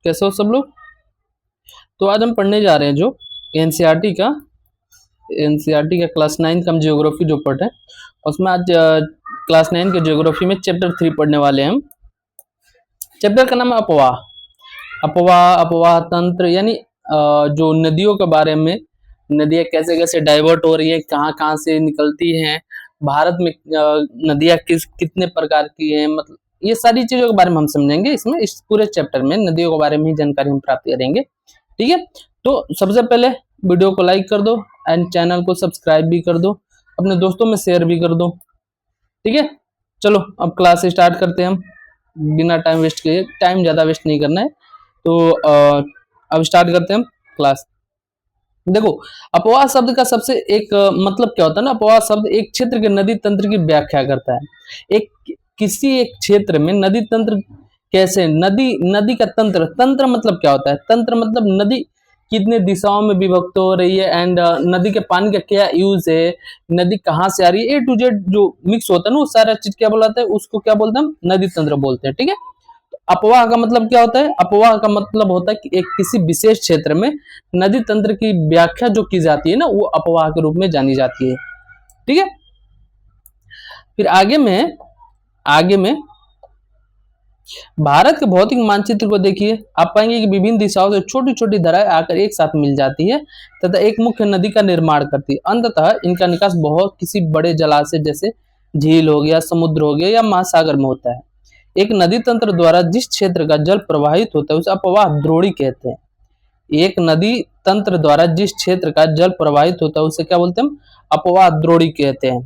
कैसे हो सब लोग? तो आज हम पढ़ने जा रहे हैं जो एनसीईआरटी का क्लास 9 का हम जियोग्राफी जो पढ़ रहे हैं उसमें आज क्लास 9 के जियोग्राफी में चैप्टर 3 पढ़ने वाले हैं हम। चैप्टर का नाम है अपवाह। अपवाह तंत्र, यानी जो नदियों के बारे में, नदियाँ कैसे कैसे डाइवर्ट हो रही है, कहाँ कहाँ से निकलती हैं, भारत में नदियाँ कितने प्रकार की हैं, मतलब ये सारी चीजों के बारे में हम समझेंगे इसमें। इस पूरे चैप्टर में नदियों के बारे में ही जानकारी हम प्राप्त करेंगे। ठीक है, तो सबसे पहले वीडियो को लाइक कर दो एंड चैनल को सब्सक्राइब भी कर दो, अपने दोस्तों में शेयर भी कर दो। ठीक है, चलो अब क्लास स्टार्ट करते हैं हम बिना टाइम वेस्ट किए। टाइम ज़्यादा वेस्ट नहीं करना है, तो अब स्टार्ट करते हैं हम क्लास। देखो, अपवाह शब्द का सबसे एक मतलब क्या होता है ना, अपवाह शब्द एक क्षेत्र के नदी तंत्र की व्याख्या करता है। किसी एक क्षेत्र में नदी तंत्र कैसे, नदी का तंत्र मतलब क्या होता है? तंत्र मतलब नदी कितने दिशाओं में विभक्त हो रही है एंड नदी के पानी का क्या यूज है, नदी कहाँ से आ रही है, A to Z जो मिक्स होता है ना, वो सारा चीज क्या बोलाते हैं, उसको क्या बोलते हैं हम? नदी तंत्र बोलते हैं। ठीक है, अपवाह का मतलब क्या होता है? अपवाह का मतलब होता है कि एक किसी विशेष क्षेत्र में नदी तंत्र की व्याख्या जो की जाती है ना, वो अपवाह के रूप में जानी जाती है। ठीक है, फिर आगे में भारत के भौतिक मानचित्र को देखिए, आप पाएंगे कि विभिन्न दिशाओं से छोटी छोटी धाराएं आकर एक साथ मिल जाती है तथा एक मुख्य नदी का निर्माण करती है। अंततः इनका निकास बहुत किसी बड़े जलाशय जैसे झील हो गया, समुद्र हो गया या महासागर में होता है। एक नदी तंत्र द्वारा जिस क्षेत्र का जल प्रवाहित होता है उसे अपवाह द्रोणी कहते हैं। एक नदी तंत्र द्वारा जिस क्षेत्र का जल प्रवाहित होता है उसे क्या बोलते हैं हम? अपवाह द्रोणी कहते हैं।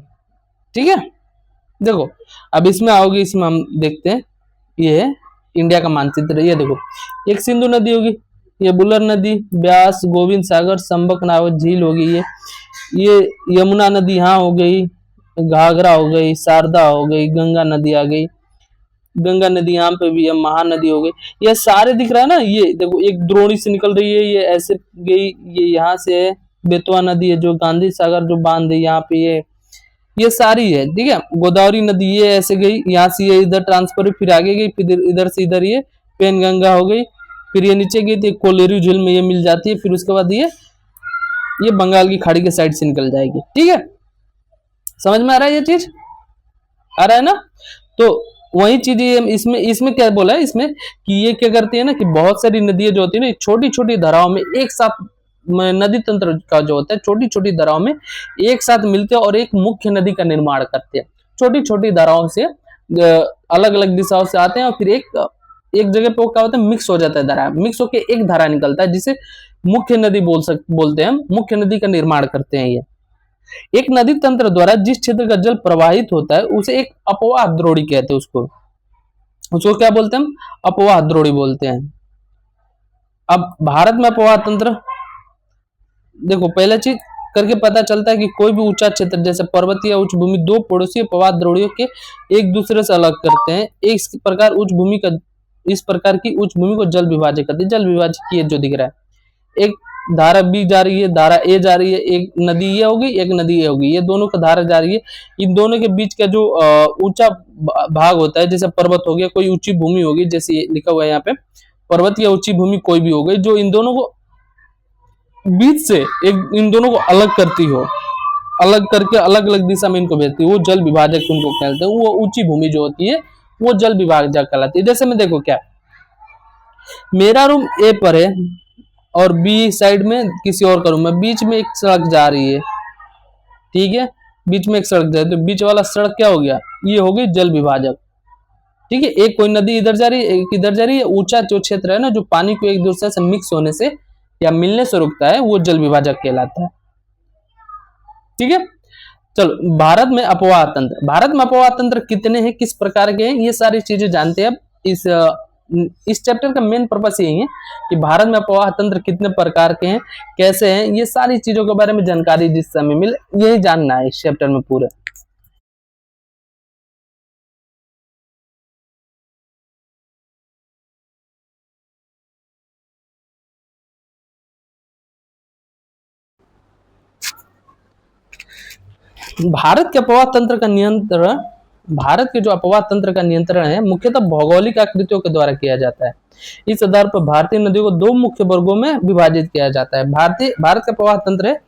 ठीक है, देखो अब इसमें आओगे, इसमें हम देखते हैं, ये है इंडिया का मानचित्र। ये देखो, एक सिंधु नदी होगी, ये बुलर नदी, ब्यास, गोविंद सागर, संबक नावत झील होगी, ये यमुना नदी यहाँ हो गई, घाघरा हो गई, शारदा हो गई, गंगा नदी आ गई, गंगा नदी यहाँ पे भी है, महानदी हो गई। ये सारे दिख रहा है ना, ये देखो एक द्रोणी से निकल रही है, ये ऐसे गई, ये यहाँ से है, बेतवा नदी है जो गांधी सागर जो बांध है यहाँ पे, ये सारी है। ठीक है, गोदावरी नदी ये ऐसे गई, यहाँ से ये इधर ट्रांसफर हुई, फिर आगे गई, फिर इधर से इधर ये पेन गंगा हो गई, फिर ये नीचे गई तो कोलेरू झील में ये मिल जाती है, फिर उसके बाद ये बंगाल की खाड़ी के साइड से निकल जाएगी। ठीक है, समझ में आ रहा है ये चीज? आ रहा है ना? तो वही चीज इसमें इसमें क्या बोला है इसमें, कि ये क्या करती है ना, कि बहुत सारी नदियां जो होती है ना, छोटी छोटी धाराओं में एक साथ, नदी तंत्र का जो होता है छोटी छोटी धाराओं में एक साथ मिलते हैं और एक मुख्य नदी का निर्माण करते हैं। छोटी छोटी धाराओं से अलग अलग दिशाओं से आते हैं और फिर एक जगह पे क्या होता है, मिक्स हो जाता है, धारा मिक्स होकर एक धारा निकलता है जिसे मुख्य नदी बोलते हैं हम, मुख्य नदी का निर्माण करते हैं ये। एक नदी तंत्र द्वारा जिस क्षेत्र का जल प्रवाहित होता है उसे एक अपवाह द्रोणी कहते हैं। उसको उसको क्या बोलते हैं हम? अपवाह द्रोणी बोलते हैं। अब भारत में अपवाह तंत्र देखो, पहला चीज करके पता चलता है कि कोई भी ऊंचा क्षेत्र जैसे पर्वतीय उच्च भूमि दो पड़ोसी अपवाह द्रोणियों के एक दूसरे से अलग करते हैं। इस प्रकार की उच्च भूमि को जल विभाजक कहते हैं। जल विभाजक ये जो दिख रहा है, एक धारा बी जा रही है, धारा ए जा रही है, एक नदी ये होगी, एक नदी ये होगी, ये दोनों का धारा जा रही है। इन दोनों के बीच का जो ऊंचा भाग होता है, जैसे पर्वत हो गया, कोई ऊंची भूमि होगी, जैसे लिखा हुआ है यहाँ पे पर्वत या ऊंची भूमि कोई भी हो गई, जो इन दोनों को बीच से इन दोनों को अलग करती हो, अलग करके अलग अलग दिशा में इनको भेजती है, वो जल विभाजक उनको कहते हैं। वो ऊंची भूमि जो होती है वो जल विभाजक कहलाती है। जैसे मैं देखो, क्या मेरा रूम ए पर है और बी साइड में किसी और का रूम है, बीच में एक सड़क जा रही है। ठीक है, बीच में एक सड़क जा रही है, तो बीच वाला सड़क क्या हो गया, ये हो गई जल विभाजक। ठीक है, एक कोई नदी इधर जा रही है, एक इधर जा रही है, ऊंचा जो क्षेत्र है ना, जो पानी को एक दूसरे से मिक्स होने से या मिलने से रुकता है, वो जल विभाजक कहलाता है। ठीक है, चलो भारत में अपवाह तंत्र कितने हैं, किस प्रकार के हैं, ये सारी चीजें जानते हैं। अब इस चैप्टर का मेन पर्पस यही है कि भारत में अपवाह तंत्र कितने प्रकार के हैं, कैसे हैं, ये सारी चीजों के बारे में जानकारी जिस समय मिले यही जानना है इस चैप्टर में पूरे। भारत के अपवाह तंत्र का नियंत्रण भारत के जो अपवाह तंत्र का नियंत्रण है मुख्यतः भौगोलिक आकृतियों के द्वारा किया जाता है। इस आधार पर भारतीय नदियों को दो मुख्य वर्गों में विभाजित किया जाता है। भारत का प्रवाह तंत्र है,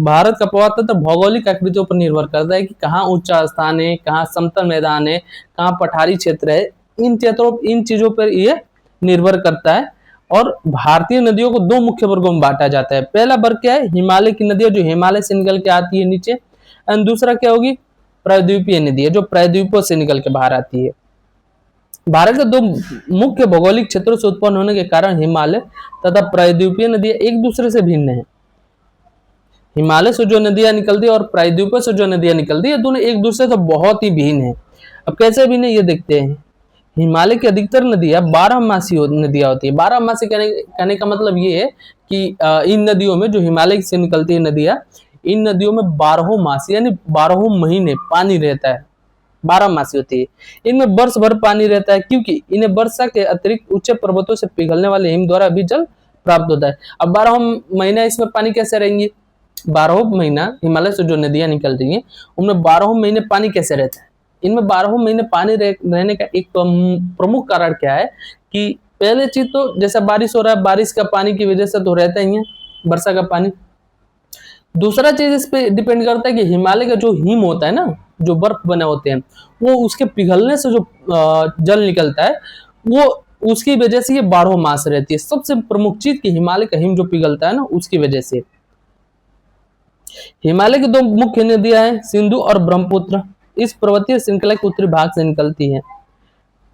भारत का प्रवाह तंत्र भौगोलिक आकृतियों पर निर्भर करता है कि कहाँ ऊंचा स्थान है, कहाँ समतल मैदान है, कहाँ पठारी क्षेत्र है। इन चीजों पर यह निर्भर करता है। और भारतीय नदियों को दो मुख्य वर्गों में बांटा जाता है। पहला वर्ग क्या है, हिमालय की नदियां जो हिमालय से निकल के आती है नीचे, एंड दूसरा क्या होगी, प्रायद्वीपीय नदी है जो प्रायद्वीपों से निकल के बाहर आती है। भारत के दो मुख्य भौगोलिक क्षेत्रों से उत्पन्न होने के कारण हिमालय तथा प्रायद्वीपीय नदियां एक दूसरे से भिन्न है। हिमालय से जो नदियां निकलती है और प्रायद्वीपों से जो नदियां निकलती है, दोनों एक दूसरे से बहुत ही भिन्न है। अब कैसे भिन्न है ये देखते हैं। हिमालय की अधिकतर नदियां 12मासी नदियां होती है। 12मासी कहने का मतलब ये है कि इन नदियों में जो हिमालय से निकलती है नदियां, इन नदियों में 12 मास यानी 12 महीने पानी रहता है। 12मासी होती है। इनमें वर्ष भर पानी रहता है क्योंकि इन्हें वर्षा के अतिरिक्त उच्च पर्वतों से पिघलने वाले हिम द्वारा भी जल प्राप्त होता है। अब 12 महीना इसमें पानी कैसे रहेंगे, 12 महीना हिमालय से जो नदियां निकल रही है उनमें 12 महीने पानी कैसे रहता है। इनमें 12 महीने पानी रहने का एक प्रमुख कारण क्या है कि पहले चीज तो जैसा बारिश हो रहा है, बारिश का पानी की वजह से तो रहता ही है वर्षा का पानी। दूसरा चीज इस पे डिपेंड करता है कि हिमालय का जो हिम होता है ना, जो बर्फ बने होते हैं, वो उसके पिघलने से जो जल निकलता है वो उसकी वजह से ये 12 मास रहती है। सबसे प्रमुख चीज कि हिमालय का हिम जो पिघलता है ना उसकी वजह से। हिमालय की दो मुख्य नदियां हैं, सिंधु और ब्रह्मपुत्र। इस पर्वतीय श्रृंखला के उत्तरी भाग से निकलती है।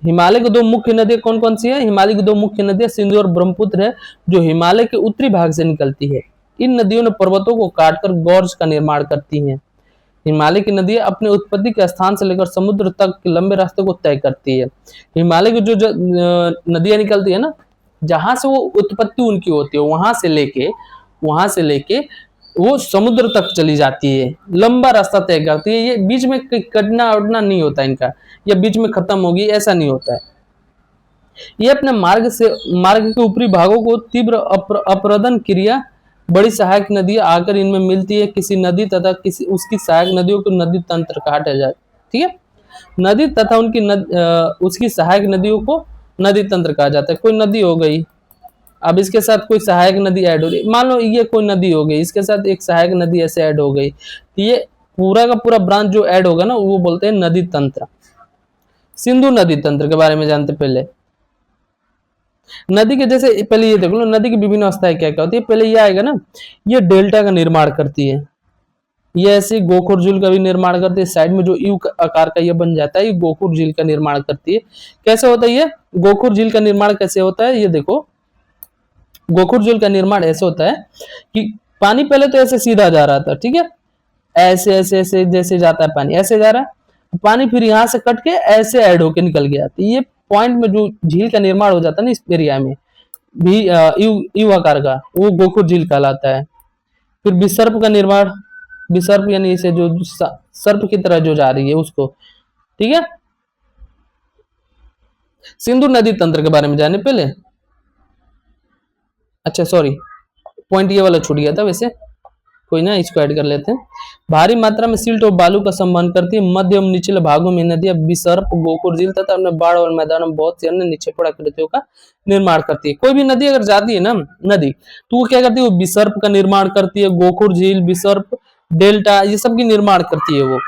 हिमालय की दो मुख्य नदियां कौन कौन सी है, हिमालय की दो मुख्य नदियां सिंधु और ब्रह्मपुत्र है जो हिमालय के उत्तरी भाग से निकलती है। इन नदियों ने पर्वतों को काटकर गॉर्ज का निर्माण करती हैं। हिमालय की नदियां अपने उत्पत्ति के स्थान से लेकर समुद्र तक के लंबे रास्ते को तय करती है। हिमालय की जो नदियां निकलती है ना, जहां से वो उत्पत्ति उनकी होती है वहां से लेके वो समुद्र तक चली जाती है, लंबा रास्ता तय करती है। ये बीच में कटना उड़ना नहीं होता इनका, या बीच में खत्म होगी ऐसा नहीं होता है। ये अपने मार्ग के ऊपरी भागों को तीव्र अपरदन क्रिया बड़ी सहायक नदियां आकर इनमें मिलती है। किसी नदी तथा किसी उसकी सहायक नदियों को नदी तंत्र कहा जाता है। ठीक है, नदी तथा उसकी सहायक नदियों को नदी तंत्र कहा जाता है। कोई नदी हो गई, अब इसके साथ कोई सहायक नदी ऐड हो रही, मान लो ये कोई नदी हो गई, इसके साथ एक सहायक नदी ऐसे ऐड हो गई, तो ये पूरा का पूरा ब्रांच जो ऐड होगा ना वो बोलते हैं नदी तंत्र। सिंधु नदी तंत्र के बारे में जानते पहले। नदी के जैसे पहले ये देख लो, नदी की विभिन्न अवस्थाएं क्या क्या होती है। पहले ये आएगा ना, ये डेल्टा का निर्माण करती है। ये ऐसे गोखुर झील का भी निर्माण करती है। साइड में जो यू आकार का ये बन जाता है, ये गोखुर झील का निर्माण करती है। कैसे होता है ये गोखुर झील का निर्माण, कैसे होता है ये देखो। गोखुर झील का निर्माण ऐसे होता है कि पानी पहले तो ऐसे सीधा जा रहा था, ठीक है, ऐसे ऐसे ऐसे जैसे जाता है पानी ऐसे जा रहा है, पानी फिर यहाँ से कट के ऐसे ऐड होके निकल गया। तो ये पॉइंट में जो झील का निर्माण हो जाता है ना इस एरिया में भी यू आकार का, वो गोखुर झील कहलाता है। फिर विसर्प का निर्माण, विसर्प यानी इसे जो सर्प की तरह जो जा रही है उसको, ठीक है। सिंधु नदी तंत्र के बारे में जाने पहले, अच्छा सॉरी पॉइंट ये वाला छूट गया था, वैसे कोई ना इसको ऐड कर लेते हैं। भारी मात्रा में सिल्ट और बालू का संवहन करती है। मध्य एवं निचले भागों में नदियां विसर्प, गोखुर झील तथा अपने बाढ़ और मैदानों में बहुत सी अन्य निक्षेपण आकृतियों का निर्माण करती है। कोई भी नदी अगर जाती है ना नदी, तो वो क्या करती है, वो विसर्प का निर्माण करती है, गोखुर झील, विसर्प, डेल्टा, ये सब की निर्माण करती है वो।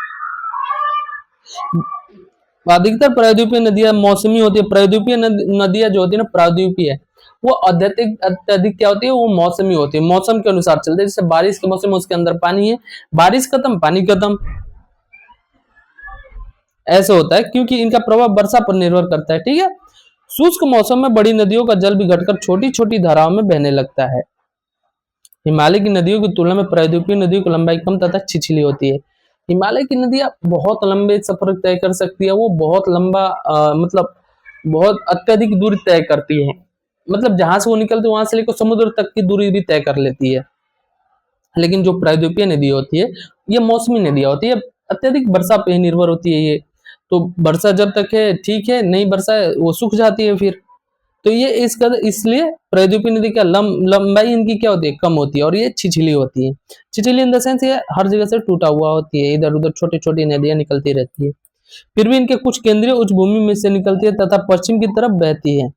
अधिकतर प्रायद्वीपीय नदियां मौसमी होती है। प्रायद्वीपीय नदियां जो होती है ना प्रायद्वीपीय, वो अत्यधिक क्या होती है, वो मौसमी होती है, मौसम के अनुसार चलते हैं। जैसे बारिश के मौसम में उसके अंदर पानी है, बारिश खत्म पानी खत्म, ऐसे होता है क्योंकि इनका प्रभाव वर्षा पर निर्भर करता है। ठीक है, शुष्क मौसम में बड़ी नदियों का जल भी घटकर छोटी छोटी धाराओं में बहने लगता है। हिमालय की नदियों की तुलना में प्रायद्वीपीय नदियों की लंबाई कम तथा छिछली होती है। हिमालय की नदियां बहुत लंबे सफर तय कर सकती है, वो बहुत लंबा मतलब बहुत अत्यधिक दूरी तय करती है। मतलब जहां से वो निकलती है वहां से लेकर समुद्र तक की दूरी भी तय कर लेती है। लेकिन जो प्रायद्वीपीय नदी होती है ये मौसमी नदियां होती है, अत्यधिक वर्षा पे निर्भर होती है ये। तो वर्षा जब तक है ठीक है, नहीं वर्षा वो सूख जाती है फिर। तो ये इसलिए प्रायद्वीपीय नदी का लंबाई इनकी क्या होती है, कम होती है, और ये छिछली होती है। छिछली इन द सेंस ये हर जगह से टूटा हुआ होती है, इधर उधर छोटी छोटी नदियां निकलती रहती है। फिर भी इनके कुछ केंद्रीय उच्च भूमि में से निकलती है तथा पश्चिम की तरफ बहती है।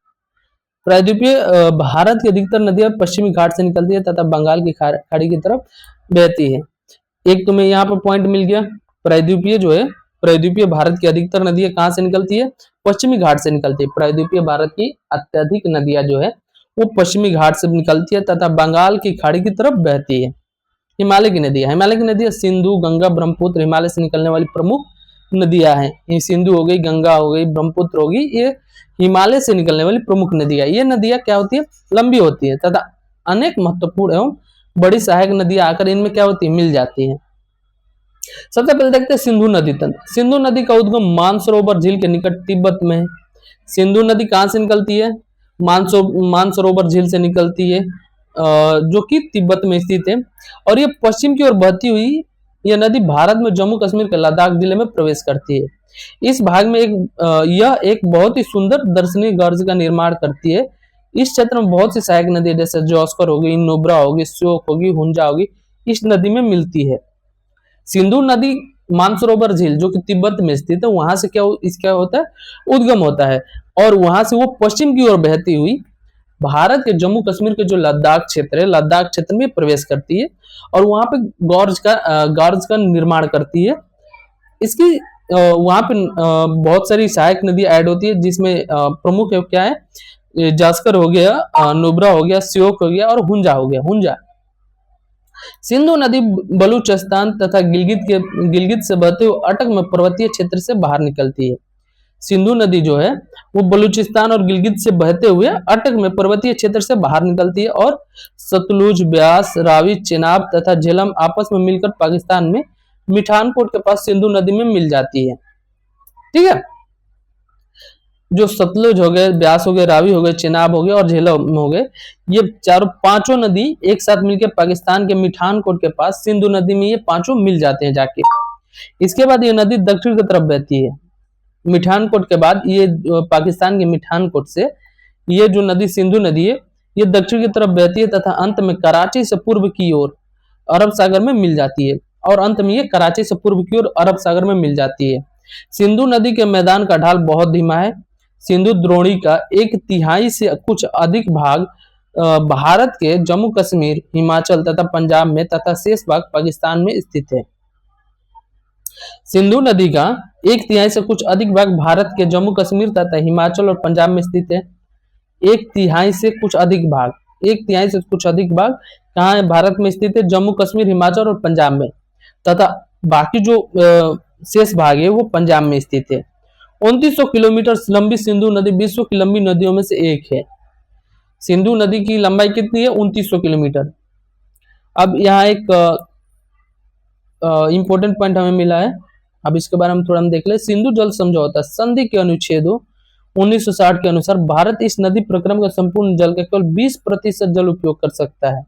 प्रायद्वीपीय भारत की अधिकतर नदियां पश्चिमी घाट से निकलती है तथा बंगाल की खाड़ी की तरफ बहती है। एक तुम्हें यहाँ पर पॉइंट मिल गया। प्रायद्वीपीय जो है, प्रायद्वीपीय भारत की अधिकतर नदियां कहाँ से निकलती है? पश्चिमी घाट से निकलती है। प्रायद्वीपीय भारत की अत्यधिक नदियां जो है वो पश्चिमी घाट से निकलती है तथा बंगाल की खाड़ी की तरफ बहती है। हिमालय की नदियां सिंधु, गंगा, ब्रह्मपुत्र हिमालय से निकलने वाली प्रमुख नदियां हैं। ये सिंधु हो गई, गंगा हो गई, ब्रह्मपुत्र होगी, ये हिमालय से निकलने वाली प्रमुख नदियां। ये नदियां क्या होती है? लंबी होती है तथा अनेक महत्वपूर्ण एवं बड़ी सहायक नदियां आकर इनमें क्या होती है? मिल जाती है। सबसे पहले देखते हैं सिंधु नदी तंत्र। सिंधु नदी का उद्गम मानसरोवर झील के निकट तिब्बत में है। सिंधु नदी कहां से निकलती है? मानसरोवर झील से निकलती है, जो कि तिब्बत में स्थित है। और ये पश्चिम की ओर बहती हुई यह नदी भारत में जम्मू कश्मीर के लद्दाख जिले में प्रवेश करती है। इस भाग में यह एक बहुत ही सुंदर दर्शनीय गर्ज का निर्माण करती है। इस क्षेत्र में बहुत सी सहायक नदी जैसे जोस्कर होगी, नुब्रा होगी, श्योक होगी, हुंजा होगी, इस नदी में मिलती है। सिंधु नदी मानसरोवर झील जो कि तिब्बत में स्थित है, वहां से इसका होता है? उद्गम होता है और वहां से वो पश्चिम की ओर बहती हुई भारत के जम्मू कश्मीर के जो लद्दाख क्षेत्र है, लद्दाख क्षेत्र में प्रवेश करती है और वहां पे गॉर्ज का निर्माण करती है। इसकी वहां पे बहुत सारी सहायक नदी ऐड होती है, जिसमें प्रमुख क्या है? जास्कर हो गया, नुब्रा हो गया, श्योक हो गया और हुंजा हो गया। हुंजा सिंधु नदी बलूचिस्तान तथा गिलगित से बहते हुए अटक में पर्वतीय क्षेत्र से बाहर निकलती है। सिंधु नदी जो है वो बलूचिस्तान और गिलगित से बहते हुए अटक में पर्वतीय क्षेत्र से बाहर निकलती है और सतलुज, ब्यास, रावी, चेनाब तथा झेलम आपस में मिलकर पाकिस्तान में मिठानकोट के पास सिंधु नदी में मिल जाती है। ठीक है, जो सतलुज हो गए, ब्यास हो गए, रावी हो गए, चेनाब हो गए और झेलम हो गए, ये पांचों नदी एक साथ मिलकर पाकिस्तान के मिठानकोट के पास सिंधु नदी में ये पांचों मिल जाते हैं जाके। इसके बाद ये नदी दक्षिण की तरफ बहती है। मिठानकोट के बाद ये पाकिस्तान के मिठानकोट से ये जो नदी सिंधु नदी है ये दक्षिण की तरफ बहती है तथा अंत में कराची से पूर्व की ओर अरब सागर में मिल जाती है और अंत में ये कराची से पूर्व की ओर अरब सागर में मिल जाती है। सिंधु नदी के मैदान का ढाल बहुत धीमा है। सिंधु द्रोणी का 1/3 से कुछ अधिक भाग भारत के जम्मू कश्मीर, हिमाचल तथा पंजाब में तथा शेष भाग पाकिस्तान में स्थित है। सिंधु नदी का 1/3 से कुछ अधिक भाग भारत के जम्मू कश्मीर तथा हिमाचल और पंजाब में स्थित है। 1/3 से कुछ अधिक भाग, 1/3 से कुछ अधिक भाग कहाँ है? भारत में स्थित है, जम्मू कश्मीर, हिमाचल और पंजाब में, तथा बाकी जो शेष भाग है वो पंजाब में स्थित है। 2900 किलोमीटर लंबी सिंधु नदी विश्व की लंबी नदियों में से एक है। सिंधु नदी की लंबाई कितनी है? 2900 किलोमीटर। अब यहाँ एक इंपॉर्टेंट पॉइंट हमें मिला है, अब इसके बारे में थोड़ा हम देख ले। सिंधु जल समझौता संधि के अनुच्छेदों 1960 के अनुसार भारत इस नदी प्रक्रम का संपूर्ण जल का केवल 20% जल उपयोग कर सकता है।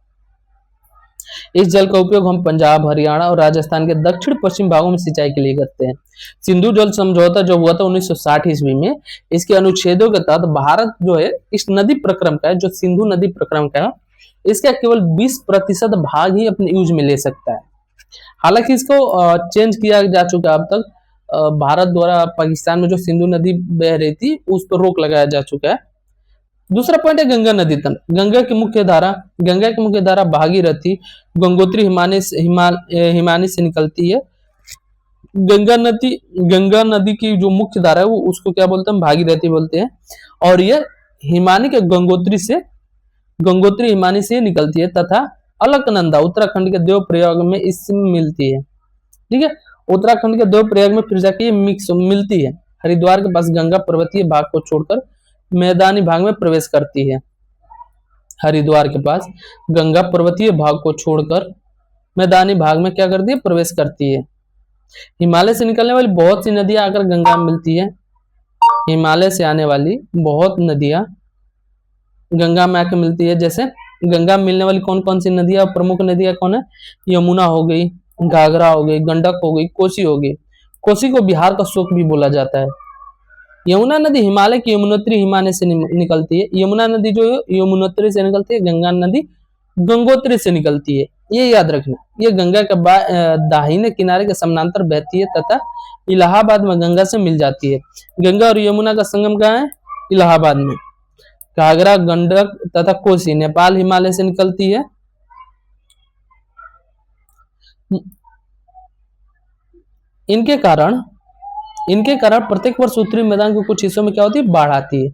इस जल का उपयोग हम पंजाब, हरियाणा और राजस्थान के दक्षिण पश्चिम भागों में सिंचाई के लिए करते हैं। सिंधु जल समझौता जो हुआ था 1960 ईस्वी में, इसके अनुच्छेदों के तहत भारत जो है इस नदी प्रक्रम का है, जो सिंधु नदी प्रक्रम का है, इसका केवल 20% भाग ही अपने यूज में ले सकता है। हालांकि इसको चेंज किया जा चुका है अब तक, भारत द्वारा पाकिस्तान में जो सिंधु नदी बह रही थी उस पर रोक लगाया जा चुका है। दूसरा पॉइंट है गंगा नदी तंत्र। गंगा की मुख्य धारा भागीरथी, गंगोत्री हिमानी से निकलती है। गंगा नदी की जो मुख्य धारा है वो उसको क्या बोलते हैं? भागीरथी बोलते हैं। और ये हिमानी के गंगोत्री हिमानी से निकलती है तथा अलकनंदा उत्तराखंड के देवप्रयाग में इसमें मिलती है। ठीक है, उत्तराखंड के देवप्रयाग में फिर जाके मिक्स मिलती है। हरिद्वार के पास गंगा पर्वतीय भाग को छोड़कर मैदानी भाग में प्रवेश करती है। हरिद्वार के पास गंगा पर्वतीय भाग को छोड़कर मैदानी भाग में क्या करती है? प्रवेश करती है। हिमालय से निकलने वाली बहुत सी नदियां आकर गंगा में मिलती है। हिमालय से आने वाली बहुत नदियां गंगा में आकर मिलती है। जैसे गंगा में मिलने वाली कौन कौन सी नदियां, प्रमुख नदियां कौन है? यमुना हो गई, घाघरा हो गई, गंडक हो गई, कोसी हो गई। कोसी को बिहार का शोक भी बोला जाता है। यमुना नदी हिमालय की यमुनोत्री हिमालय से निकलती है। यमुना नदी जो है यमुनोत्री से निकलती है, गंगा नदी गंगोत्री से निकलती है। ये याद रखना। ये गंगा के दाहिने किनारे के समानांतर बहती है तथा इलाहाबाद में गंगा से मिल जाती है। गंगा और यमुना का संगम कहाँ है? इलाहाबाद में। घाघरा, गंडक तथा कोसी नेपाल हिमालय से निकलती है। इनके कारण प्रत्येक वर्ष उत्तरी मैदान के कुछ हिस्सों में क्या होती है? बाढ़ आती है।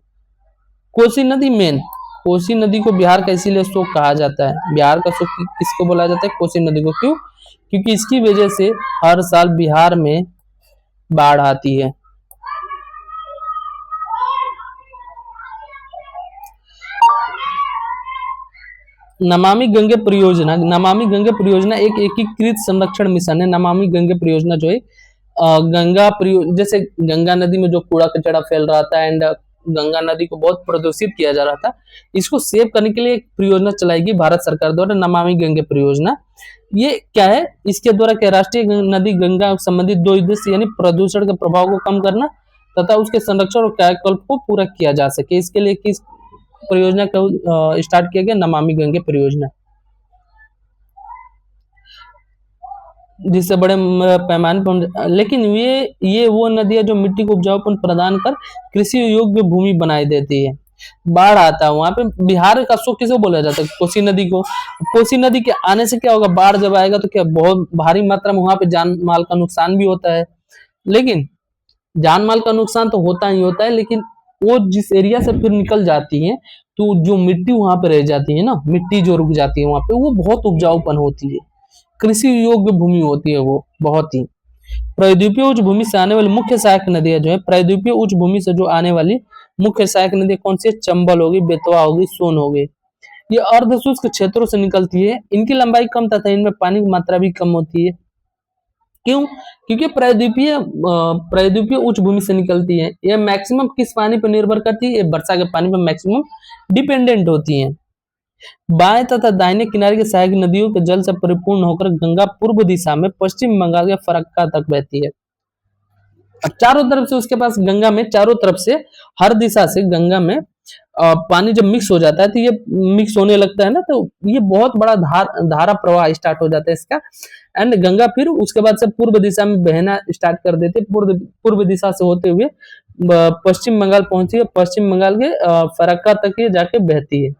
कोसी नदी मेन, कोसी नदी को बिहार का इसीलिए शोक कहा जाता है। बिहार का शोक किसको बोला जाता है? कोसी नदी को। क्यों? क्योंकि इसकी वजह से हर साल बिहार में बाढ़ आती है। नमामि गंगे परियोजना, नमामि गंगे परियोजना एक एकीकृत संरक्षण मिशन है। नमामि गंगे परियोजना जो है जैसे गंगा नदी में जो कूड़ा कचरा फैल रहा था एंड गंगा नदी को बहुत प्रदूषित किया जा रहा था, इसको सेव करने के लिए एक परियोजना चलाएगी भारत सरकार द्वारा, नमामि गंगे परियोजना। ये क्या है? इसके द्वारा क्या राष्ट्रीय नदी गंगा संबंधित 2 उद्देश्य यानी प्रदूषण के प्रभाव को कम करना तथा उसके संरक्षण और कायाकल्प को पूरा किया जा सके, इसके लिए किस परियोजना को स्टार्ट किया गया? नमामि गंगे परियोजना, जिससे बड़े पैमाने पर। लेकिन ये वो नदियां जो मिट्टी को उपजाऊपन प्रदान कर कृषि योग्य भूमि बनाई देती है। बाढ़ आता है वहां पे। बिहार का शोक किसे बोला जाता है? कोसी नदी को। कोसी नदी के आने से क्या होगा? बाढ़ जब आएगा तो क्या बहुत भारी मात्रा में वहां पे जान माल का नुकसान भी होता है। लेकिन जान माल का नुकसान तो होता ही होता है, लेकिन वो जिस एरिया से फिर निकल जाती है तो जो मिट्टी वहां पे रह जाती है ना, मिट्टी जो रुक जाती है वहां पे, वो बहुत उपजाऊपन होती है, कृषि योग्य भूमि होती है वो बहुत ही। प्रायद्वीपीय उच्च भूमि से आने वाली मुख्य सहायक नदियां जो है, प्रायद्वीपीय उच्च भूमि से जो आने वाली मुख्य सहायक नदियां कौन सी है? चंबल होगी, बेतवा होगी, सोन होगी। ये अर्ध शुष्क क्षेत्रों से निकलती है। इनकी लंबाई कम तथा इनमें पानी की मात्रा भी कम होती है। क्यों? क्योंकि प्रायद्वीपीय उच्च भूमि से निकलती है। ये मैक्सिमम किस पानी पर निर्भर करती है? ये वर्षा के पानी पर मैक्सिमम डिपेंडेंट होती है। बाएं तथा दाहिने किनारे की सहायक नदियों के जल से परिपूर्ण होकर गंगा पूर्व दिशा में पश्चिम बंगाल के फरक्का तक बहती है। चारों तरफ से उसके पास गंगा में चारों तरफ से हर दिशा से गंगा में पानी जब मिक्स हो जाता है तो ये मिक्स होने लगता है ना, तो ये बहुत बड़ा धारा प्रवाह स्टार्ट हो जाता है इसका। एंड गंगा फिर उसके बाद से पूर्व दिशा में बहना स्टार्ट कर देते, पूर्व दिशा से होते हुए पश्चिम बंगाल पहुंचती है। पश्चिम बंगाल के फरक्का तक ये जाके बहती है।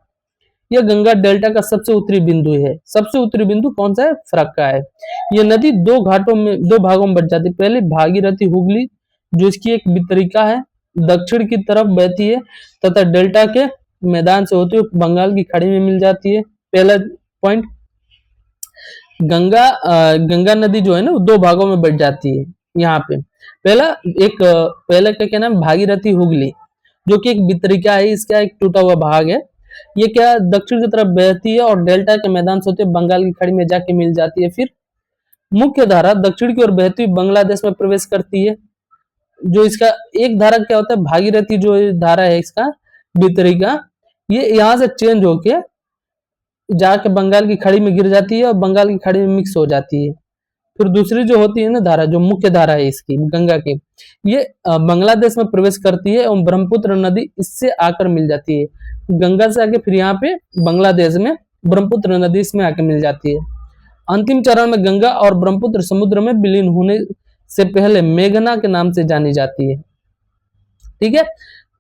यह गंगा डेल्टा का सबसे उत्तरी बिंदु है। सबसे उत्तरी बिंदु कौन सा है? फरक्का है। यह नदी दो भागों में बट जाती है। पहले भागीरथी हुगली जो इसकी एक वितरिका है, दक्षिण की तरफ बहती है तथा डेल्टा के मैदान से होते हुए बंगाल की खाड़ी में मिल जाती है। पहला पॉइंट, गंगा नदी जो है ना 2 भागों में बट जाती है। यहाँ पे पहला क्या नाम? भागीरथी हुगली जो कि एक वितरिका है, इसका एक टूटा हुआ भाग है। ये क्या दक्षिण की तरफ बहती है और डेल्टा के मैदान से होते बंगाल की खाड़ी में जाके मिल जाती है। फिर मुख्य धारा दक्षिण की ओर बहती हुई बांग्लादेश में प्रवेश करती है। जो इसका एक धारा क्या होता है? भागीरथी जो धारा है इसका वितरिका, ये यहाँ से चेंज होके जाके बंगाल की खाड़ी में गिर जाती है और बंगाल की खाड़ी में मिक्स हो जाती है। फिर दूसरी जो होती है ना धारा, जो मुख्य धारा है इसकी गंगा की, ये बांग्लादेश में प्रवेश करती है और ब्रह्मपुत्र नदी इससे आकर मिल जाती है। गंगा से आके फिर यहाँ पे बांग्लादेश में ब्रह्मपुत्र नदी इसमें आके मिल जाती है। अंतिम चरण में गंगा और ब्रह्मपुत्र समुद्र में विलीन होने से पहले मेघना के नाम से जानी जाती है। ठीक है,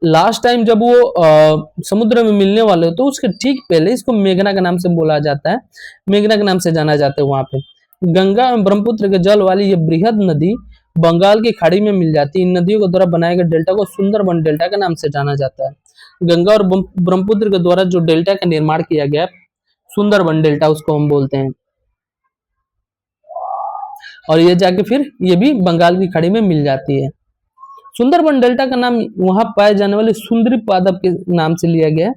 लास्ट टाइम जब वो समुद्र में मिलने वाले हो तो उसके ठीक पहले इसको मेघना के नाम से बोला जाता है, मेघना के नाम से जाना जाता है। वहां पे गंगा और ब्रह्मपुत्र के जल वाली ये बृहद नदी बंगाल की खाड़ी में मिल जाती है। इन नदियों के द्वारा बनाए गए डेल्टा को सुंदरबन डेल्टा के नाम से जाना जाता है। गंगा और ब्रह्मपुत्र के द्वारा जो डेल्टा का निर्माण किया गया सुंदरबन डेल्टा, उसको हम बोलते हैं। और ये जाके फिर ये भी बंगाल की खाड़ी में मिल जाती है। सुंदरबन डेल्टा का नाम वहां पाए जाने वाले सुंदरी पादप के नाम से लिया गया है।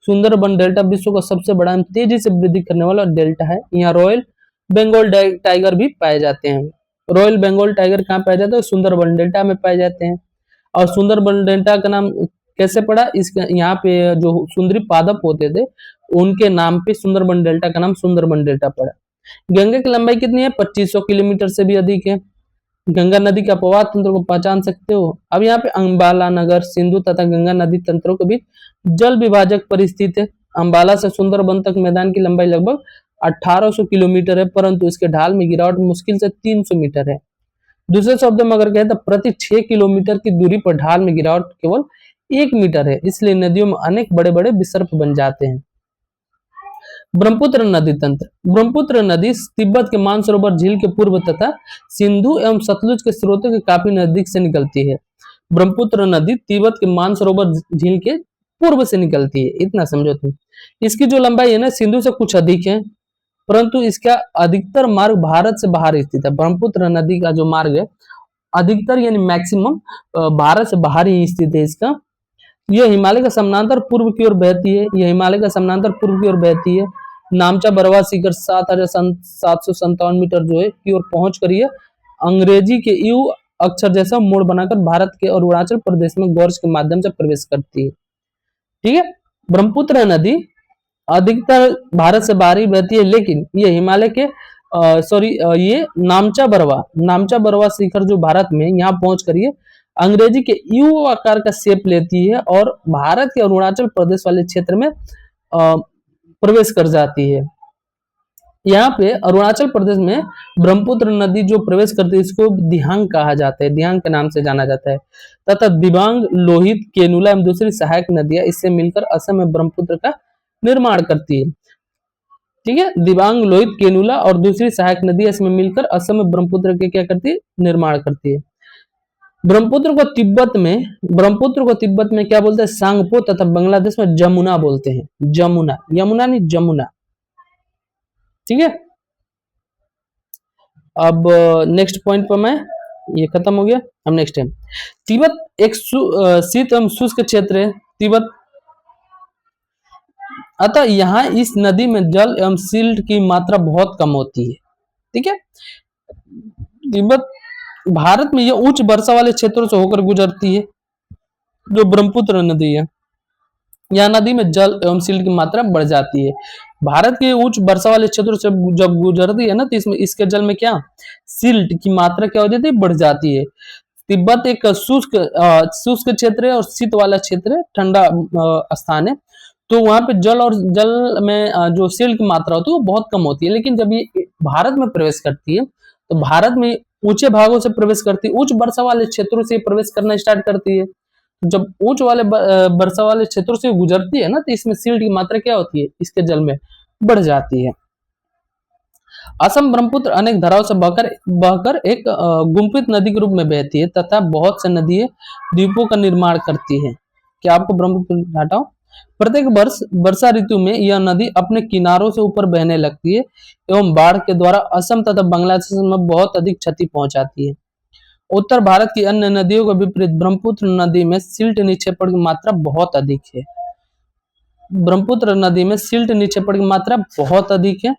सुंदरबन डेल्टा विश्व का सबसे बड़ा तेजी से वृद्धि करने वाला डेल्टा है। यहाँ रॉयल बंगाल टाइगर भी पाए जाते हैं। रॉयल बंगाल टाइगर कहाँ पाए जाते हैं? सुंदरबन डेल्टा में पाए जाते हैं। और सुंदरबन डेल्टा का नाम कैसे पड़ा? इसका यहाँ पे जो सुंदरी पादप होते थे उनके नाम पे सुंदरबन डेल्टा का नाम सुंदरबन डेल्टा पड़ा। गंगा की लंबाई कितनी है? 2500 किलोमीटर से भी अधिक है। गंगा नदी के अपवाह तंत्र को पहचान सकते हो। अब यहाँ पे अंबाला नगर, सिंधु तथा गंगा नदी तंत्रों के बीच जल विभाजक परिस्थित है। अंबाला से सुंदरबन तक मैदान की लंबाई लगभग 1800 किलोमीटर है, परंतु इसके ढाल में गिरावट मुश्किल से 300 मीटर है। दूसरे शब्दों में अगर कहें तो प्रति 6 किलोमीटर की दूरी पर ढाल में गिरावट केवल 1 मीटर है, इसलिए नदियों में अनेक बड़े बड़े विसर्प बन जाते हैं। ब्रह्मपुत्र नदी तंत्र। ब्रह्मपुत्र नदी तिब्बत के मानसरोवर झील के पूर्व तथा सिंधु एवं सतलुज के स्रोतों के काफी नजदीक से निकलती है। ब्रह्मपुत्र नदी तिब्बत के मानसरोवर झील के पूर्व से निकलती है, इतना समझो तुम। इसकी जो लंबाई है ना सिंधु से कुछ अधिक है, परंतु इसका अधिकतर मार्ग भारत से बाहर स्थित है। ब्रह्मपुत्र नदी का जो मार्ग है अधिकतर यानी मैक्सिमम भारत से बाहर ही स्थित है इसका। यह हिमालय का समानांतर पूर्व की ओर बहती है। यह हिमालय का समानांतर पूर्व की ओर बहती है। नामचा बरवा शिखर 7,757 मीटर जो है की ओर पहुंच कर यह अंग्रेजी के यू अक्षर जैसा मोड़ बनाकर भारत के अरुणाचल प्रदेश में गौर्ज के माध्यम से प्रवेश करती है। ठीक है, ब्रह्मपुत्र नदी अधिकतर भारत से बाहर ही बहती है, लेकिन ये हिमालय के ये नामचा बरवा शिखर जो भारत में यहाँ पहुंच कर ये अंग्रेजी के यू आकार का शेप लेती है और भारत के अरुणाचल प्रदेश वाले क्षेत्र में प्रवेश कर जाती है। यहाँ पे अरुणाचल प्रदेश में ब्रह्मपुत्र नदी जो प्रवेश करती है इसको दिहांग कहा जाता है, दिहांग के नाम से जाना जाता है, तथा दिबांग, लोहित, केनुला एवं दूसरी सहायक नदियां इससे मिलकर असम में ब्रह्मपुत्र का निर्माण करती है। ठीक है, दिबांग, लोहित, केनुला और दूसरी सहायक नदियां इसमें मिलकर असम में ब्रह्मपुत्र के क्या करती है, निर्माण करती है। ब्रह्मपुत्र को तिब्बत में क्या बोलते हैं, सांगपो, तथा बांग्लादेश में जमुना बोलते हैं। जमुना, यमुना नहीं जमुना। ठीक है, अब नेक्स्ट पॉइंट पर मैं ये खत्म हो गया। हम नेक्स्ट टाइम तिब्बत एक शीत एवं शुष्क क्षेत्र है। तिब्बत अतः यहाँ इस नदी में जल एवं सिल्ट की मात्रा बहुत कम होती है। ठीक है, तिब्बत भारत में यह उच्च वर्षा वाले क्षेत्रों से होकर गुजरती है। जो ब्रह्मपुत्र नदी है, यह नदी में जल एवं सिल्ट की मात्रा बढ़ जाती है। भारत के उच्च वर्षा वाले क्षेत्रों से जब गुजरती है ना, तो इसमें इसके जल में क्या सिल्ट की मात्रा क्या हो जाती है, बढ़ जाती है। तिब्बत एक शुष्क क्षेत्र है और शीत वाला क्षेत्र है, ठंडा स्थान है, तो वहां पे जल में जो सिल्ट की मात्रा होती है वो बहुत कम होती है। लेकिन जब ये भारत में प्रवेश करती है तो भारत में ऊंचे भागों से प्रवेश करती है, उच्च वर्षा वाले क्षेत्रों से प्रवेश करना स्टार्ट करती है। जब ऊंच वाले वर्षा वाले क्षेत्रों से गुजरती है ना, तो इसमें सिल्ट की मात्रा क्या होती है, इसके जल में बढ़ जाती है। असम ब्रह्मपुत्र अनेक धाराओं से बहकर एक गुम्फित नदी के रूप में बहती है तथा बहुत से नदी द्वीपों का निर्माण करती है। क्या आपको ब्रह्मपुत्र हटाओ? प्रत्येक वर्ष वर्षा ऋतु में यह नदी अपने किनारों से ऊपर बहने लगती है एवं बाढ़ के द्वारा असम तथा बांग्लादेश में बहुत अधिक क्षति पहुंचाती है। उत्तर भारत की अन्य नदियों के विपरीत ब्रह्मपुत्र नदी में सिल्ट निक्षेपण की मात्रा बहुत अधिक है। ब्रह्मपुत्र नदी में सिल्ट निक्षेपण की मात्रा बहुत अधिक है।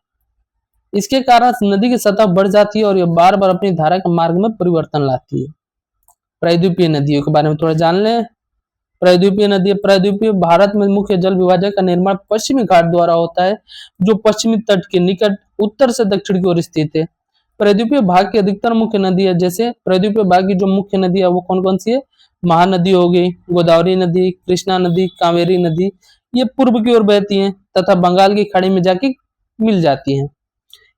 इसके कारण नदी की सतह बढ़ जाती है और यह बार बार अपनी धारा के मार्ग में परिवर्तन लाती है। प्रायद्वीपीय नदियों के बारे में थोड़ा जान लें। प्रायद्वीपीय भारत में मुख्य जल विभाजक का निर्माण पश्चिमी घाट द्वारा होता है, जो पश्चिमी तट के निकट उत्तर से दक्षिण की ओर स्थित है। प्रायद्वीपीय भाग की अधिकतर मुख्य नदी है, जैसे प्रायद्वीपीय भाग की जो मुख्य नदी है वो कौन कौन सी है, महानदी हो गई, गोदावरी नदी, कृष्णा नदी, कावेरी नदी, ये पूर्व की ओर बहती हैं तथा बंगाल की खाड़ी में जाके मिल जाती हैं।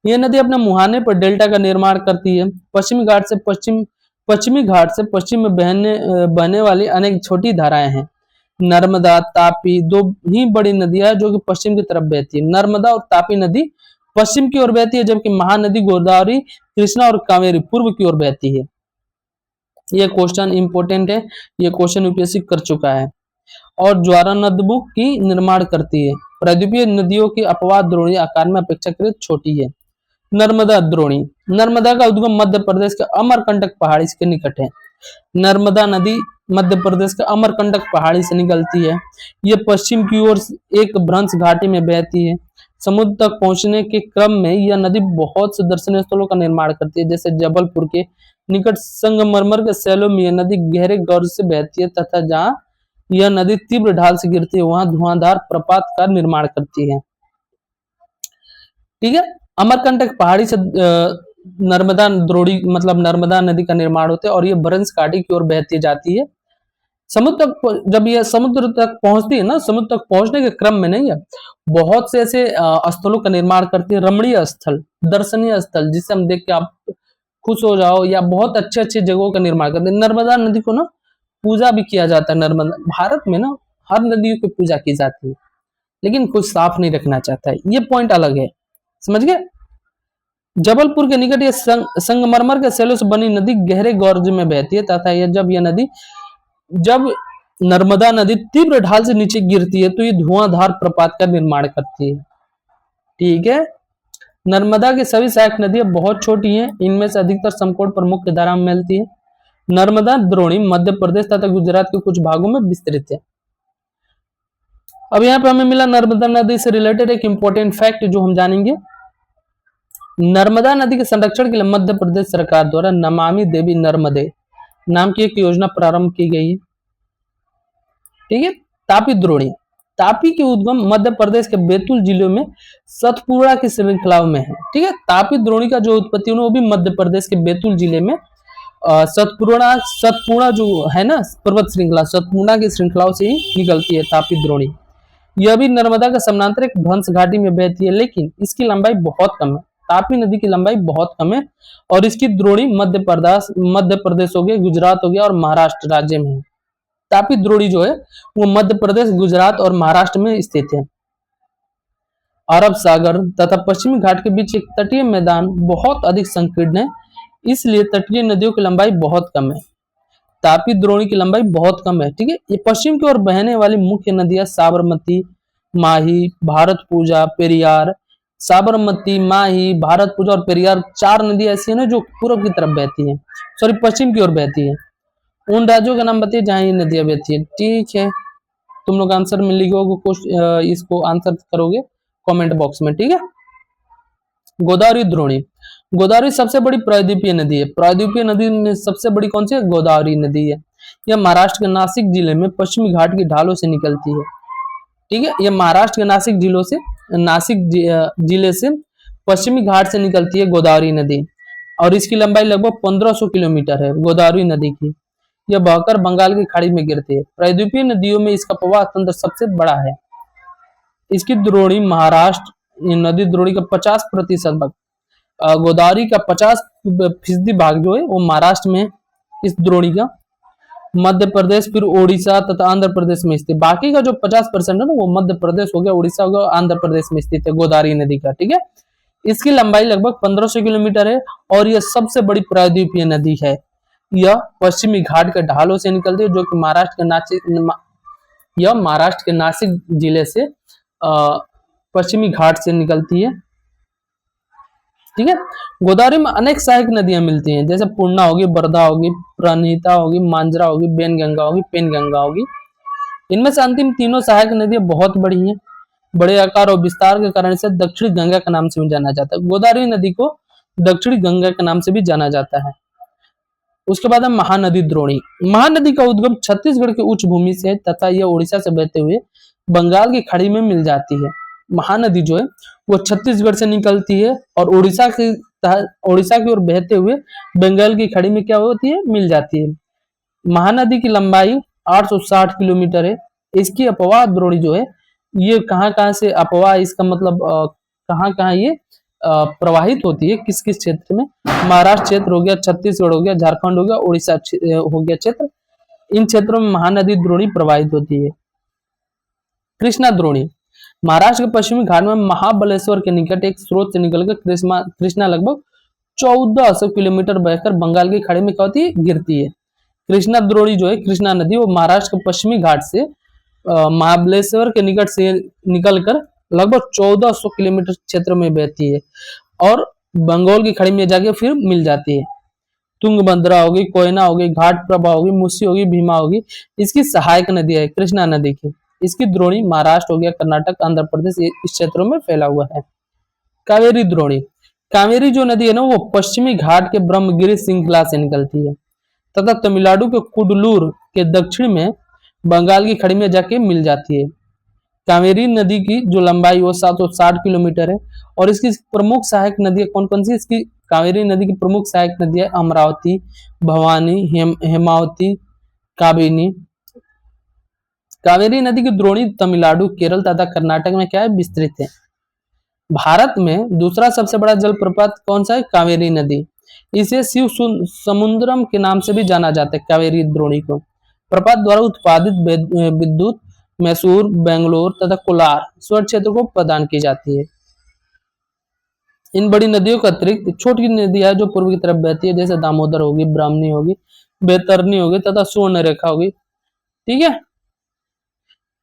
यह नदी अपने मुहाने पर डेल्टा का निर्माण करती है। पश्चिमी घाट से पश्चिम में बहने वाली अनेक छोटी धाराएं हैं। नर्मदा, तापी दो ही बड़ी नदियां हैं जो कि पश्चिम की तरफ बहती है। नर्मदा और तापी नदी पश्चिम की ओर बहती है, जबकि महानदी, गोदावरी, कृष्णा और कावेरी पूर्व की ओर बहती है। यह क्वेश्चन इंपोर्टेंट है, यह क्वेश्चन यूपीएससी कर चुका है। और ज्वारा नदबू की निर्माण करती है। प्रायद्वीपीय नदियों की अपवाह द्रोणी आकार में अपेक्षाकृत छोटी है। नर्मदा द्रोणी, नर्मदा का उद्गम मध्य प्रदेश के अमरकंटक पहाड़ी के निकट है। नर्मदा नदी मध्य प्रदेश के अमरकंटक पहाड़ी से निकलती है। यह पश्चिम की ओर एक भ्रंश घाटी में बहती है। समुद्र तक पहुंचने के क्रम में यह नदी बहुत से दर्शनीय स्थलों का निर्माण करती है, जैसे जबलपुर के निकट संगमरमर के सैलों में यह नदी गहरे गौर से बहती है तथा जहां यह नदी तीव्र ढाल से गिरती है वहां धुआंधार प्रपात का निर्माण करती है। ठीक है, अमरकंटक पहाड़ी से नर्मदा द्रोणी मतलब नर्मदा नदी का निर्माण होता है और ये भ्रंश घाटी की ओर बहती जाती है। समुद्र तक जब ये समुद्र तक पहुंचती है ना, समुद्र तक पहुंचने के क्रम में नहीं है, बहुत से ऐसे स्थलों का निर्माण करती है, रमणीय स्थल, दर्शनीय स्थल, जिसे हम देख के आप खुश हो जाओ, या बहुत अच्छे अच्छे जगहों का निर्माण करते हैं। नर्मदा नदी को ना पूजा भी किया जाता है। नर्मदा भारत में ना हर नदियों की पूजा की जाती है, लेकिन कुछ साफ नहीं रखना चाहता है, ये पॉइंट अलग है, समझ गए। जबलपुर के निकट ये संगमरमर के सेलों से बनी नदी गहरे गोर्ज में बहती है तथा जब नर्मदा नदी तीव्र ढाल से नीचे गिरती है तो ये धुआंधार प्रपात का निर्माण करती है। ठीक है, नर्मदा की सभी सहायक नदियां बहुत छोटी हैं, इनमें से अधिकतर समकोण पर मुख्य धारा में मिलती है। नर्मदा द्रोणी मध्य प्रदेश तथा गुजरात के कुछ भागों में विस्तृत है। अब यहाँ पे हमें मिला नर्मदा नदी से रिलेटेड एक इंपॉर्टेंट फैक्ट जो हम जानेंगे। नर्मदा नदी के संरक्षण के लिए मध्य प्रदेश सरकार द्वारा नमामि देवी नर्मदे नाम की एक योजना प्रारंभ की गई है। ठीक है, तापी द्रोणी, तापी की उद्गम मध्य प्रदेश के बैतूल जिले में सतपुड़ा की श्रृंखलाओं में है। ठीक है, तापी द्रोणी का जो उत्पत्ति है वो भी मध्य प्रदेश के बैतूल जिले में सतपुड़ा जो है ना पर्वत श्रृंखला, सतपुड़ा की श्रृंखलाओं से ही निकलती है तापी द्रोणी। यह भी नर्मदा का समानांतर एक भंस घाटी में बहती है, लेकिन इसकी लंबाई बहुत कम है। तापी नदी की लंबाई बहुत कम है और इसकी द्रोणी मध्य प्रदेश हो गया, गुजरात हो गया और महाराष्ट्र राज्य में है। तापी द्रोणी जो है वो मध्य प्रदेश, गुजरात और महाराष्ट्र में स्थित है। अरब सागर तथा पश्चिमी घाट के बीच एक तटीय मैदान बहुत अधिक संकीर्ण है, इसलिए तटीय नदियों की लंबाई बहुत कम है। तापी द्रोणी की लंबाई बहुत कम है। ठीक है, ये पश्चिम की ओर बहने वाली मुख्य नदियां साबरमती, माही, भारतपुजा, पेरियार। साबरमती, माही, भारतपुजा और पेरियार चार नदियां ऐसी है ना जो पूर्व की तरफ बहती है, सॉरी पश्चिम की ओर बहती है। उन राज्यों का नाम बताइए जहां ये नदियां बहती है। ठीक है, तुम लोग आंसर में लिखोगे, इसको आंसर करोगे कमेंट बॉक्स में। ठीक है, गोदावरी द्रोणी, गोदावरी सबसे बड़ी प्रायद्वीपीय नदी है। प्रायद्वीपीय नदी में सबसे बड़ी कौन सी है? गोदावरी नदी है। यह महाराष्ट्र के नासिक जिले में पश्चिमी घाट की ढालों से निकलती है। ठीक है, यह महाराष्ट्र के नासिक जिले से पश्चिमी घाट से निकलती है गोदावरी नदी, और इसकी लंबाई लगभग 1500 किलोमीटर है गोदावरी नदी की। यह बहकर बंगाल की खाड़ी में गिरती है। प्रायद्वीपीय नदियों में इसका प्रवाह तंत्र सबसे बड़ा है। इसकी द्रोणी महाराष्ट्र नदी द्रोणी का 50% भाग, गोदावरी का 50% भाग जो है वो महाराष्ट्र में इस द्रोणी का, मध्य प्रदेश, फिर ओडिशा तथा आंध्र प्रदेश में स्थित। बाकी का जो 50% है ना वो मध्य प्रदेश हो गया, उड़ीसा हो गया, आंध्र प्रदेश में स्थित है गोदावरी नदी का। ठीक है, इसकी लंबाई लगभग 1500 किलोमीटर है और यह सबसे बड़ी प्रायद्वीपीय नदी है। यह पश्चिमी घाट के ढालों से निकलती है जो कि महाराष्ट्र के नासिक जिले से पश्चिमी घाट से निकलती है। ठीक है, गोदावरी में अनेक सहायक नदियां मिलती हैं, जैसे पूर्णा होगी, बरधा होगी, प्रणीता होगी, मांजरा होगी, बेनगंगा होगी, पेनगंगा होगी। इनमें से अंतिम तीनों सहायक नदियां बहुत बड़ी हैं। बड़े आकार और विस्तार के कारण से दक्षिणी गंगा के नाम से भी जाना जाता है। गोदावरी नदी को दक्षिणी गंगा के नाम से भी जाना जाता है। उसके बाद है महानदी द्रोणी। महानदी का उद्गम छत्तीसगढ़ की उच्च भूमि से है तथा यह उड़ीसा से बहते हुए बंगाल की खाड़ी में मिल जाती है। महानदी जो है वो छत्तीसगढ़ से निकलती है और उड़ीसा की ओर बहते हुए बंगाल की खाड़ी में क्या होती है? मिल जाती है। महानदी की लंबाई 860 किलोमीटर है। इसकी अपवाह द्रोणी जो है ये कहाँ से अपवाह, इसका मतलब कहाँ ये प्रवाहित होती है, किस किस क्षेत्र में? महाराष्ट्र क्षेत्र हो गया, छत्तीसगढ़ हो गया, झारखंड हो गया, उड़ीसा हो गया क्षेत्र। इन क्षेत्रों में महानदी द्रोणी प्रवाहित होती है। कृष्णा द्रोणी, महाराष्ट्र के पश्चिमी घाट में महाबलेश्वर के निकट एक स्रोत से निकलकर कृष्णा लगभग 1400 किलोमीटर बहकर बंगाल की खाड़ी में क्या होती है? गिरती है। कृष्णा द्रोणी जो है, कृष्णा नदी, वो महाराष्ट्र के पश्चिमी घाट से महाबलेश्वर के निकट से निकलकर लगभग 1400 किलोमीटर क्षेत्र में बहती है और बंगाल की खाड़ी में जाके फिर मिल जाती है। तुंगभद्रा होगी, कोयना होगी, घाट प्रभा होगी, मुसी होगी, भीमा होगी, इसकी सहायक नदी है कृष्णा नदी की। इसकी द्रोणी महाराष्ट्र हो गया, कर्नाटक, आंध्र प्रदेश, इस क्षेत्रों में फैला हुआ है। कावेरी द्रोणी, कावेरी जो नदी है ना वो पश्चिमी घाट के ब्रह्मगिरी श्रृंखला से निकलती है तथा तमिलनाडु के कुडलूर के दक्षिण में बंगाल की खाड़ी में जाके मिल जाती है। कावेरी नदी की जो लंबाई वो 760 किलोमीटर है और इसकी प्रमुख सहायक नदियां कौन कौन सी? इसकी कावेरी नदी की प्रमुख सहायक नदियां अमरावती, भवानी, हेमावती, काबिनी, कावेरी नदी की द्रोणी तमिलनाडु, केरल तथा कर्नाटक में क्या है, विस्तृत है। भारत में दूसरा सबसे बड़ा जलप्रपात कौन सा है, कावेरी नदी। इसे शिव समुद्रम के नाम से भी जाना जाता है, कावेरी द्रोणी को। प्रपात द्वारा उत्पादित विद्युत मैसूर, बेंगलोर तथा कोलार स्वर क्षेत्र को प्रदान की जाती है। इन बड़ी नदियों के अतिरिक्त छोटी नदियां जो पूर्व की तरफ बहती है, जैसे दामोदर होगी, ब्राह्मणी होगी, बैतरणी होगी तथा सुवर्णरेखा होगी। ठीक है।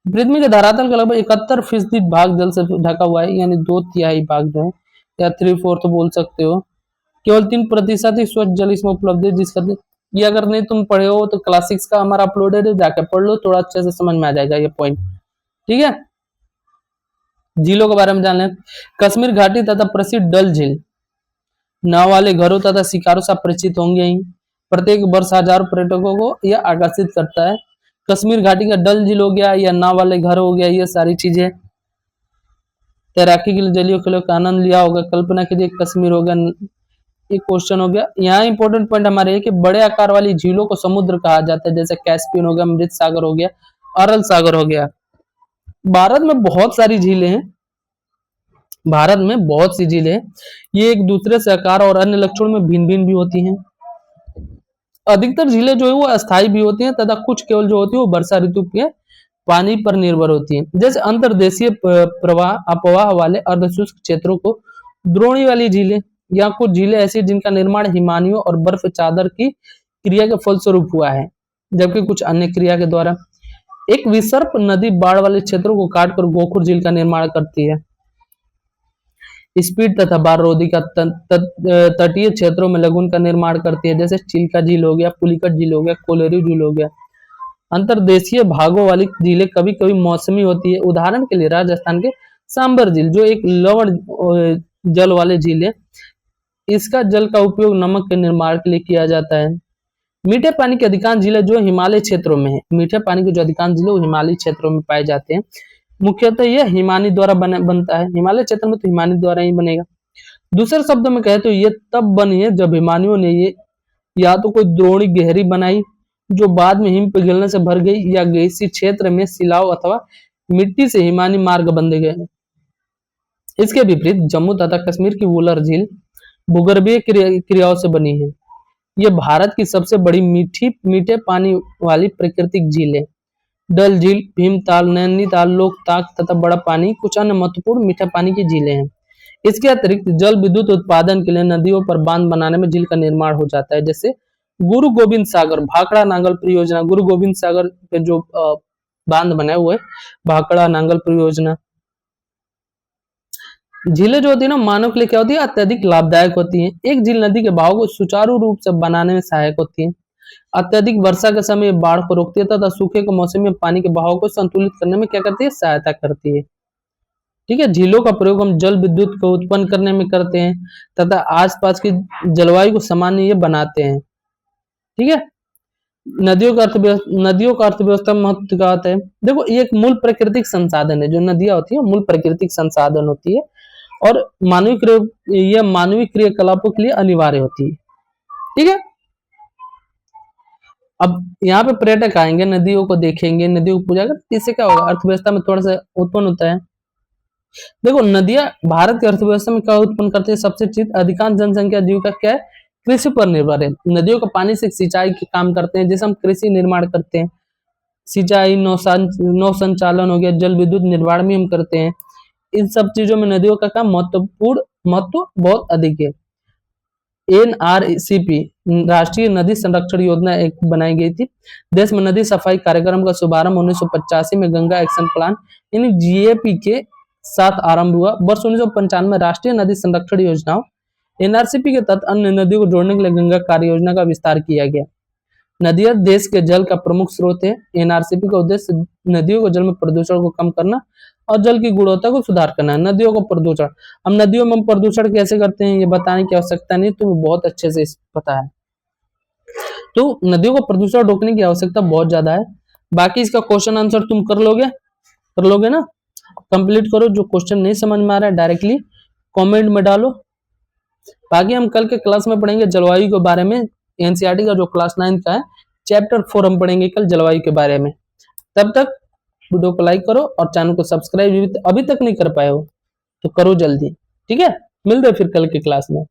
पृथ्वी के धरातल का लगभग 71% भाग जल से ढका हुआ है, यानी 2/3 भाग जो है, या 3/4 बोल सकते हो। केवल 3% ही स्वच्छ जल इसमें उपलब्ध है, जिसका ये अगर नहीं तुम पढ़े हो तो क्लास 6 का हमारा अपलोडेड है, जाकर पढ़ लो, थोड़ा अच्छे से समझ में आ जाएगा ये पॉइंट। ठीक है। झीलों के बारे में जान लें। कश्मीर घाटी तथा प्रसिद्ध डल झील नाव वाले घरों तथा शिकारों से परिचित होंगे ही। प्रत्येक वर्ष हजारों पर्यटकों को यह आकर्षित करता है। कश्मीर घाटी का डल झील हो गया या नाव वाले घर हो गया, ये सारी चीजें। तैराकी के लिए जलीय खेलों का आनंद लिया होगा, कल्पना कीजिए कश्मीर हो गया। एक क्वेश्चन हो गया। यहाँ इंपॉर्टेंट पॉइंट हमारे है कि बड़े आकार वाली झीलों को समुद्र कहा जाता है, जैसे कैस्पियन हो गया, मृत सागर हो गया, अरल सागर हो गया। भारत में बहुत सारी झीलें हैं, भारत में बहुत सी झीलें हैं। ये एक दूसरे से आकार और अन्य लक्षणों में भिन्न भिन्न भी होती हैं। अधिकतर झीलें जो है वो अस्थायी भी होती हैं तथा कुछ केवल जो होती है वो वर्षा ऋतु के पानी पर निर्भर होती हैं। जैसे अंतर्देशीय प्रवाह अपवाह वाले अर्धशुष्क क्षेत्रों को द्रोणी वाली झीलें, या कुछ झीलें ऐसी जिनका निर्माण हिमानियों और बर्फ चादर की क्रिया के फलस्वरूप हुआ है, जबकि कुछ अन्य क्रिया के द्वारा। एक विसर्प नदी बाढ़ वाले क्षेत्रों को काटकर गोखुर झील का निर्माण करती है। स्पीड तथा बाररोधी का तटीय क्षेत्रों में लगुन का निर्माण करती है, जैसे चिल्का झील हो गया, पुलिकट झील हो गया, कोलेरू झील हो गया। अंतर्देशीय भागों वाली झीलें कभी कभी मौसमी होती है। उदाहरण के लिए राजस्थान के सांबर झील जो एक लवण जल वाले झील है, इसका जल का उपयोग नमक के निर्माण के लिए किया जाता है। मीठे पानी के अधिकांश झीलें जो हिमालय क्षेत्रों में है, मीठे पानी के जो अधिकांश झीलें वो हिमालय क्षेत्रों में पाए जाते हैं। मुख्यतः यह हिमानी द्वारा बनता है, हिमालय क्षेत्र में तो हिमानी द्वारा ही बनेगा। दूसरे शब्दों में कहे तो ये तब बनी है जब हिमानियों ने ये या तो कोई द्रोणी गहरी बनाई जो बाद में हिम पिघलने से भर गई, या गैसीय क्षेत्र में सिलाव अथवा मिट्टी से हिमानी मार्ग बंधे गए। इसके विपरीत जम्मू तथा कश्मीर की वुलर झील भूगर्भीय क्रियाओं से बनी है। यह भारत की सबसे बड़ी मीठे पानी वाली प्राकृतिक झील है। डल झील, भीमताल, नैनीताल, लोकताक तथा बड़ा पानी कुछ अन्य महत्वपूर्ण मीठे पानी की झीलें हैं। इसके अतिरिक्त जल विद्युत उत्पादन के लिए नदियों पर बांध बनाने में झील का निर्माण हो जाता है, जैसे गुरु गोविंद सागर भाखड़ा नांगल परियोजना। गुरु गोविंद सागर पे जो बांध बनाए हुए भाखड़ा नांगल परियोजना। झीलें जो होती है ना, मानव के लिए क्या होती है, अत्यधिक लाभदायक होती हैं। एक झील नदी के बहाव को सुचारू रूप से बनाने में सहायक होती है। अत्यधिक वर्षा के समय बाढ़ को रोकती है तथा सूखे के मौसम में पानी के बहाव को संतुलित करने में क्या करती है, सहायता करती है। ठीक है। झीलों का प्रयोग हम जल विद्युत को उत्पन्न करने में करते हैं तथा आसपास की जलवायु को सामान्य बनाते हैं। ठीक है। नदियों का अर्थव्यवस्था में महत्व क्या होता है, देखो ये एक मूल प्राकृतिक संसाधन है। जो नदियां होती है मूल प्राकृतिक संसाधन होती है और मानवीय क्रियाकलापों के लिए अनिवार्य होती है। ठीक है। अब यहाँ पे पर्यटक आएंगे, नदियों को देखेंगे, नदियों को पूजा कर, इससे क्या होगा, अर्थव्यवस्था में थोड़ा सा उत्पन्न होता है। देखो नदियां भारत की अर्थव्यवस्था में क्या उत्पन्न करती है, सबसे चीज अधिकांश जनसंख्या जीविका क्या है, कृषि पर निर्भर है। नदियों का पानी से सिंचाई के काम करते हैं, जैसे हम कृषि निर्माण करते हैं, सिंचाई, नौ संचालन हो गया, जल विद्युत निर्माण भी हम करते हैं। इन सब चीजों में नदियों का काम महत्व बहुत अधिक है। NRCP राष्ट्रीय नदी संरक्षण योजना एक बनाई गई थी। देश में नदी सफाई कार्यक्रम का शुभारंभ 1985 में गंगा एक्शन प्लान यानी GAP के साथ आरंभ हुआ। वर्ष 1995 में राष्ट्रीय नदी संरक्षण योजनाओं NRCP के तहत अन्य नदियों को जोड़ने के लिए गंगा कार्य योजना का विस्तार किया गया। नदियां देश के जल का प्रमुख स्रोत है। NRCP का उद्देश्य नदियों के जल में प्रदूषण को कम करना और जल की गुणवत्ता को सुधार करना है। नदियों का प्रदूषण, हम नदियों में प्रदूषण कैसे करते हैं ये बताने की आवश्यकता नहीं, तुम्हें बहुत अच्छे से पता है। तो नदियों को प्रदूषण रोकने की आवश्यकता बहुत ज्यादा है। बाकी इसका क्वेश्चन आंसर तुम कर लोगे ना, कंप्लीट करो। जो क्वेश्चन नहीं समझ में आ रहा है डायरेक्टली कमेंट में डालो। बाकी हम कल के क्लास में पढ़ेंगे जलवायु के बारे में। NCERT का जो क्लास 9 का है चैप्टर 4 हम पढ़ेंगे कल जलवायु के बारे में। तब तक वीडियो को लाइक करो और चैनल को सब्सक्राइब अभी तक नहीं कर पाए हो तो करो जल्दी। ठीक है, मिलते हैं फिर कल के क्लास में।